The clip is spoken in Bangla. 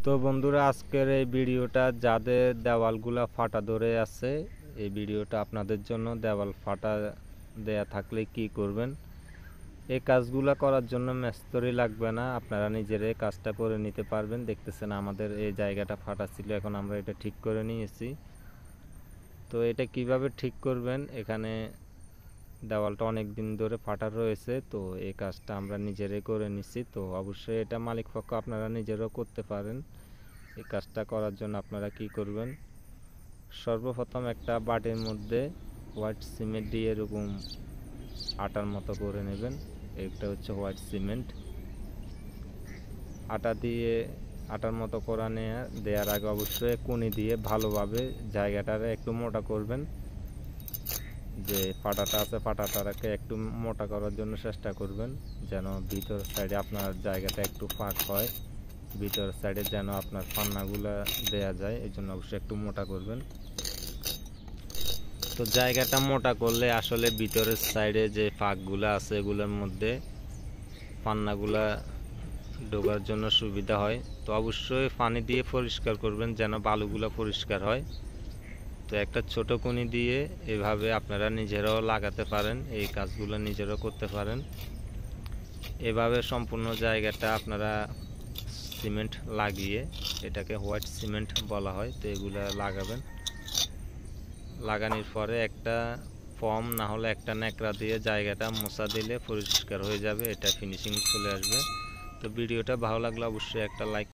তো বন্ধুরা, আজকের এই ভিডিওটা যাদের দেওয়ালগুলা ফাটা ধরে আছে, এই ভিডিওটা আপনাদের জন্য। দেওয়াল ফাটা দেয়া থাকলে কি করবেন? এই কাজগুলা করার জন্য মিস্ত্রি লাগবে না, আপনারা নিজেরাই কাজটা করে নিতে পারবেন। দেখতেছেন আমাদের এই জায়গাটা ফাটা ছিল, এখন আমরা এটা ঠিক করে নিয়েছি। তো এটা কিভাবে ঠিক করবেন? এখানে দেওয়ালটা অনেক দিন ধরে ফাটা রয়েছে, তো এই কাজটা আমরা নিজেরাই করে নিছি। তো অবশ্যই এটা মালিক পক্ষ আপনারা নিজেরাও করতে পারেন। এই কাজটা করার জন্য আপনারা কি করবেন? সর্বপ্রথম একটা বাটির মধ্যে হোয়াইট সিমেন্ট দিয়ে এরকম আটার মতো করে নেবেন। এটা হচ্ছে হোয়াইট সিমেন্ট। আটা দিয়ে আটার মতো করা দেওয়ার আগে অবশ্যই কুনি দিয়ে ভালোভাবে জায়গাটারে একটু মোটা করবেন। যে ফাটাটা আছে ফাটাটাকে একটু মোটা করার জন্য চেষ্টা করবেন, যেন ভিতর সাইডে আপনার জায়গাটা একটু ফাঁক হয়, ভিতর সাইডে যেন আপনার ফান্নাগুলা দেয়া যায়, এই জন্য অবশ্যই একটু মোটা করবেন। তো জায়গাটা মোটা করলে আসলে ভিতরের সাইডে যে ফাঁকগুলো আছে এগুলোর মধ্যে ফান্নাগুলা ঢোকার জন্য সুবিধা হয়। তো অবশ্যই পানি দিয়ে পরিষ্কার করবেন যেন বালুগুলা পরিষ্কার হয়। তো একটা ছোট কুনি দিয়ে এভাবে আপনারা নিজেরাও লাগাতে পারেন, এই কাজগুলো নিজেরাও করতে পারেন। এভাবে সম্পূর্ণ জায়গাটা আপনারা সিমেন্ট লাগিয়ে, এটাকে হোয়াইট সিমেন্ট বলা হয়, তো এগুলা লাগাবেন। লাগানোর পরে একটা ফর্ম না হলে একটা ন্যাকড়া দিয়ে জায়গাটা মোছা দিলে পরিষ্কার হয়ে যাবে, এটা ফিনিশিং চলে আসবে। তো ভিডিওটা ভালো লাগলে অবশ্যই একটা লাইক